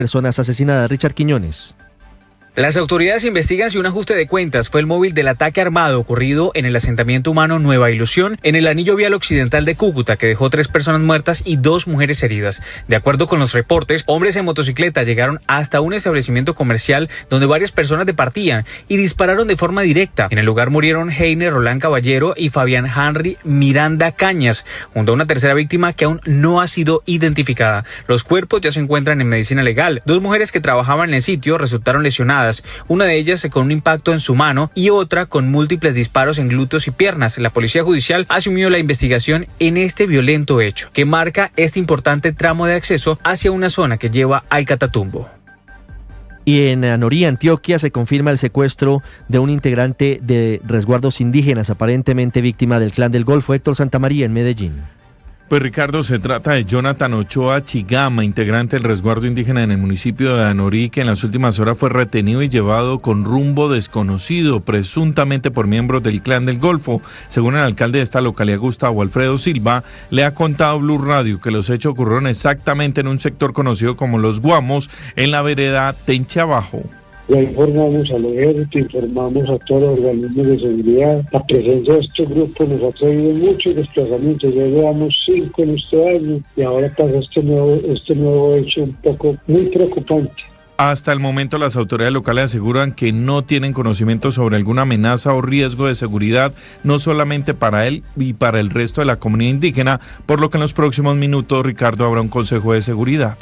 personas asesinadas. Richard Quiñones. Las autoridades investigan si un ajuste de cuentas fue el móvil del ataque armado ocurrido en el asentamiento humano Nueva Ilusión en el anillo vial occidental de Cúcuta, que dejó 3 personas muertas y 2 mujeres heridas. De acuerdo con los reportes, hombres en motocicleta llegaron hasta un establecimiento comercial donde varias personas departían y dispararon de forma directa. En el lugar murieron Heiner Roland Caballero y Fabián Henry Miranda Cañas, junto a una tercera víctima que aún no ha sido identificada. Los cuerpos ya se encuentran en medicina legal. 2 mujeres que trabajaban en el sitio resultaron lesionadas, una de ellas con un impacto en su mano y otra con múltiples disparos en glúteos y piernas. La policía judicial asumió la investigación en este violento hecho, que marca este importante tramo de acceso hacia una zona que lleva al Catatumbo. Y en Anorí, Antioquia, se confirma el secuestro de un integrante de resguardos indígenas, aparentemente víctima del Clan del Golfo. Héctor Santamaría, en Medellín. Pues Ricardo, se trata de Jonathan Ochoa Chigama, integrante del resguardo indígena en el municipio de Anorí, que en las últimas horas fue retenido y llevado con rumbo desconocido, presuntamente por miembros del Clan del Golfo. Según el alcalde de esta localidad, Gustavo Alfredo Silva, le ha contado a Blue Radio que los hechos ocurrieron exactamente en un sector conocido como Los Guamos, en la vereda Tencha Abajo. Ya informamos al ejército, informamos a todos los organismos de seguridad. La presencia de estos grupos nos ha traído muchos desplazamientos. Ya llevamos 5 en este año y ahora pasa este nuevo hecho un poco muy preocupante. Hasta el momento, las autoridades locales aseguran que no tienen conocimiento sobre alguna amenaza o riesgo de seguridad, no solamente para él y para el resto de la comunidad indígena, por lo que en los próximos minutos, Ricardo, habrá un consejo de seguridad.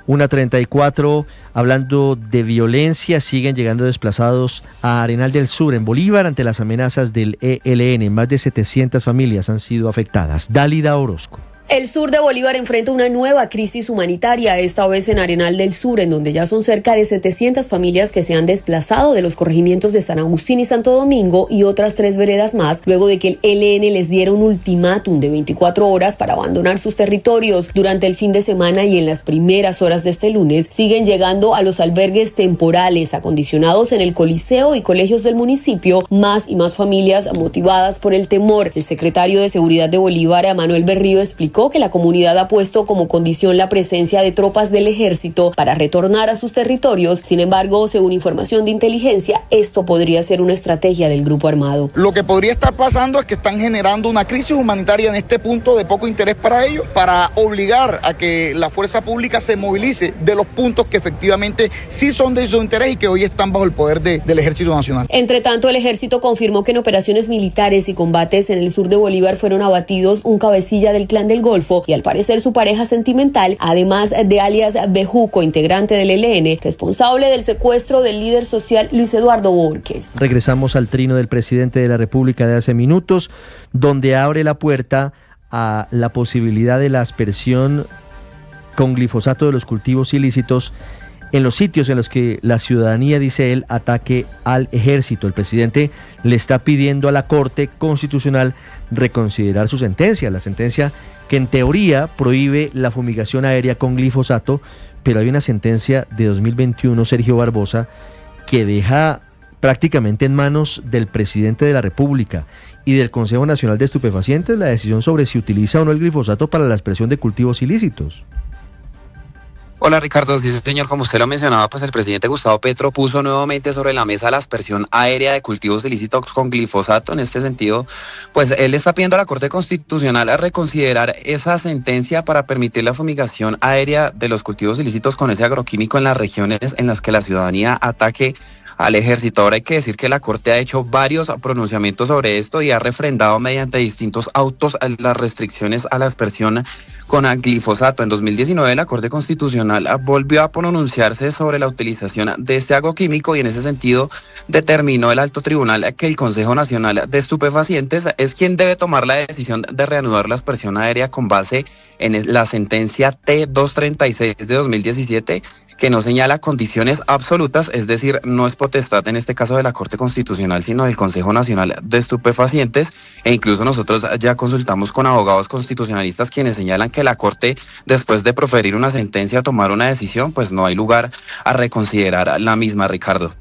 1:34, hablando de violencia, siguen llegando desplazados a Arenal del Sur, en Bolívar, ante las amenazas del ELN. Más de 700 familias han sido afectadas. Dálida Orozco. El sur de Bolívar enfrenta una nueva crisis humanitaria, esta vez en Arenal del Sur, en donde ya son cerca de 700 familias que se han desplazado de los corregimientos de San Agustín y Santo Domingo y otras 3 veredas más, luego de que el ELN les diera un ultimátum de 24 horas para abandonar sus territorios. Durante el fin de semana y en las primeras horas de este lunes, siguen llegando a los albergues temporales acondicionados en el Coliseo y colegios del municipio más y más familias motivadas por el temor. El secretario de Seguridad de Bolívar, Manuel Berrío, explicó que la comunidad ha puesto como condición la presencia de tropas del ejército para retornar a sus territorios. Sin embargo, según información de inteligencia, esto podría ser una estrategia del grupo armado. Lo que podría estar pasando es que están generando una crisis humanitaria en este punto de poco interés para ellos, para obligar a que la fuerza pública se movilice de los puntos que efectivamente sí son de su interés y que hoy están bajo el poder del Ejército Nacional. Entre tanto, el ejército confirmó que en operaciones militares y combates en el sur de Bolívar fueron abatidos un cabecilla del Clan del Golfo y al parecer su pareja sentimental, además de alias Bejuco, integrante del ELN, responsable del secuestro del líder social Luis Eduardo Borges. Regresamos al trino del presidente de la República de hace minutos, donde abre la puerta a la posibilidad de la aspersión con glifosato de los cultivos ilícitos en los sitios en los que la ciudadanía, dice él, ataque al ejército. El presidente le está pidiendo a la Corte Constitucional reconsiderar su sentencia, la sentencia que en teoría prohíbe la fumigación aérea con glifosato, pero hay una sentencia de 2021, Sergio Barbosa, que deja prácticamente en manos del presidente de la República y del Consejo Nacional de Estupefacientes la decisión sobre si utiliza o no el glifosato para la aspersión de cultivos ilícitos. Hola Ricardo, sí señor, como usted lo mencionaba, pues el presidente Gustavo Petro puso nuevamente sobre la mesa la aspersión aérea de cultivos ilícitos con glifosato. En este sentido, pues él está pidiendo a la Corte Constitucional a reconsiderar esa sentencia para permitir la fumigación aérea de los cultivos ilícitos con ese agroquímico en las regiones en las que la ciudadanía ataque al ejército. Ahora hay que decir que la Corte ha hecho varios pronunciamientos sobre esto y ha refrendado mediante distintos autos las restricciones a la aspersión con glifosato. En 2019 la Corte Constitucional volvió a pronunciarse sobre la utilización de este agroquímico y en ese sentido determinó el alto tribunal que el Consejo Nacional de Estupefacientes es quien debe tomar la decisión de reanudar la aspersión aérea con base en la sentencia T-236 de 2017, que no señala condiciones absolutas, es decir, no es potestad en este caso de la Corte Constitucional, sino del Consejo Nacional de Estupefacientes, e incluso nosotros ya consultamos con abogados constitucionalistas quienes señalan que la Corte, después de proferir una sentencia, tomar una decisión, pues no hay lugar a reconsiderar la misma, Ricardo.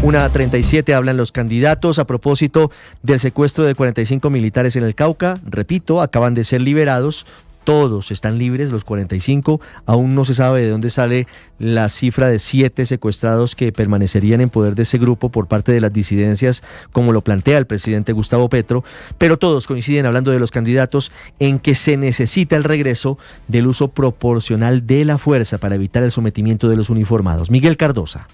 1:37 hablan los candidatos a propósito del secuestro de 45 militares en el Cauca. Repito, acaban de ser liberados. Todos están libres, los 45. Aún no se sabe de dónde sale la cifra de 7 secuestrados que permanecerían en poder de ese grupo por parte de las disidencias, como lo plantea el presidente Gustavo Petro. Pero todos coinciden, hablando de los candidatos, en que se necesita el regreso del uso proporcional de la fuerza para evitar el sometimiento de los uniformados. Miguel Cardosa.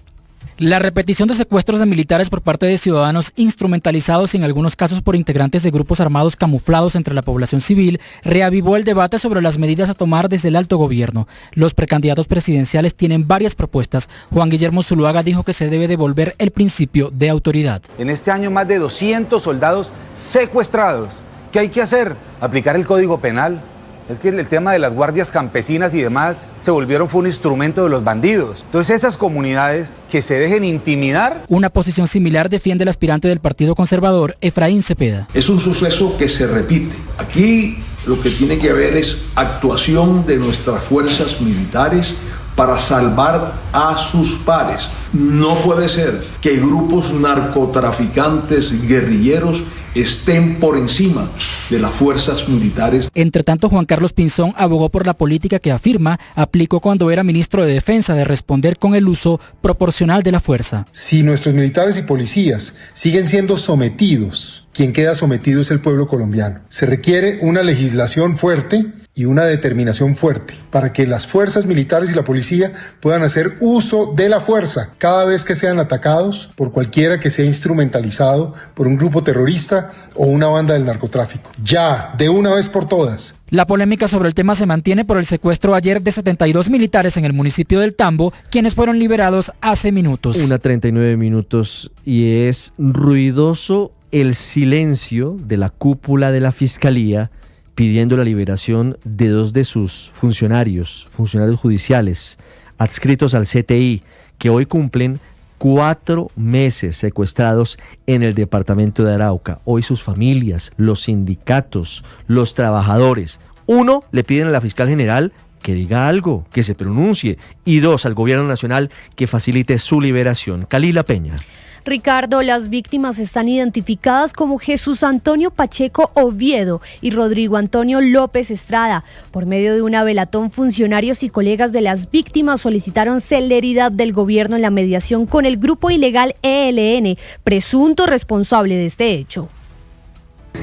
La repetición de secuestros de militares por parte de ciudadanos instrumentalizados y en algunos casos por integrantes de grupos armados camuflados entre la población civil reavivó el debate sobre las medidas a tomar desde el alto gobierno. Los precandidatos presidenciales tienen varias propuestas. Juan Guillermo Zuluaga dijo que se debe devolver el principio de autoridad. En este año más de 200 soldados secuestrados. ¿Qué hay que hacer? Aplicar el Código Penal. Es que el tema de las guardias campesinas y demás fue un instrumento de los bandidos. Entonces esas comunidades que se dejen intimidar. Una posición similar defiende el aspirante del Partido Conservador, Efraín Cepeda. Es un suceso que se repite. Aquí lo que tiene que haber es actuación de nuestras fuerzas militares para salvar a sus pares. No puede ser que grupos narcotraficantes guerrilleros estén por encima de las fuerzas militares. Entre tanto, Juan Carlos Pinzón abogó por la política que afirma aplicó cuando era ministro de Defensa, de responder con el uso proporcional de la fuerza. Si nuestros militares y policías siguen siendo sometidos, quien queda sometido es el pueblo colombiano. Se requiere una legislación fuerte y una determinación fuerte para que las fuerzas militares y la policía puedan hacer uso de la fuerza cada vez que sean atacados por cualquiera que sea instrumentalizado por un grupo terrorista o una banda del narcotráfico. Ya, de una vez por todas. La polémica sobre el tema se mantiene por el secuestro ayer de 72 militares en el municipio del Tambo, quienes fueron liberados hace minutos. 1:39 y es ruidoso el silencio de la cúpula de la Fiscalía pidiendo la liberación de 2 de sus funcionarios judiciales adscritos al CTI, que hoy cumplen 4 meses secuestrados en el departamento de Arauca. Hoy sus familias, los sindicatos, los trabajadores, 1, le piden a la fiscal general que diga algo, que se pronuncie, y 2, al gobierno nacional que facilite su liberación. Kalila Peña. Ricardo, las víctimas están identificadas como Jesús Antonio Pacheco Oviedo y Rodrigo Antonio López Estrada. Por medio de una velatón, funcionarios y colegas de las víctimas solicitaron celeridad del gobierno en la mediación con el grupo ilegal ELN, presunto responsable de este hecho.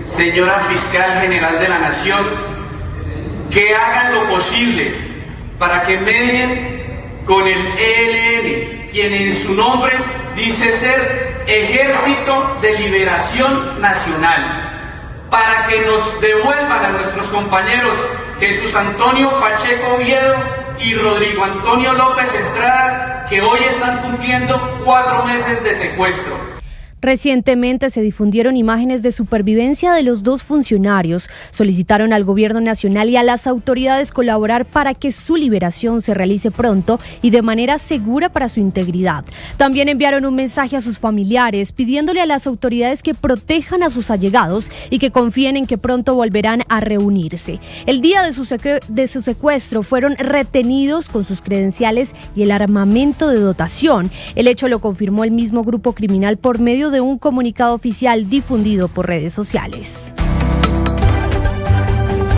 Señora Fiscal General de la Nación, que hagan lo posible para que medien con el ELN, quien en su nombre dice ser Ejército de Liberación Nacional, para que nos devuelvan a nuestros compañeros Jesús Antonio Pacheco Oviedo y Rodrigo Antonio López Estrada, que hoy están cumpliendo 4 meses de secuestro. Recientemente se difundieron imágenes de supervivencia de los 2 funcionarios. Solicitaron al gobierno nacional y a las autoridades colaborar para que su liberación se realice pronto y de manera segura para su integridad. También enviaron un mensaje a sus familiares pidiéndole a las autoridades que protejan a sus allegados y que confíen en que pronto volverán a reunirse. El día de su secuestro fueron retenidos con sus credenciales y el armamento de dotación. El hecho lo confirmó el mismo grupo criminal por medio de un comunicado oficial difundido por redes sociales.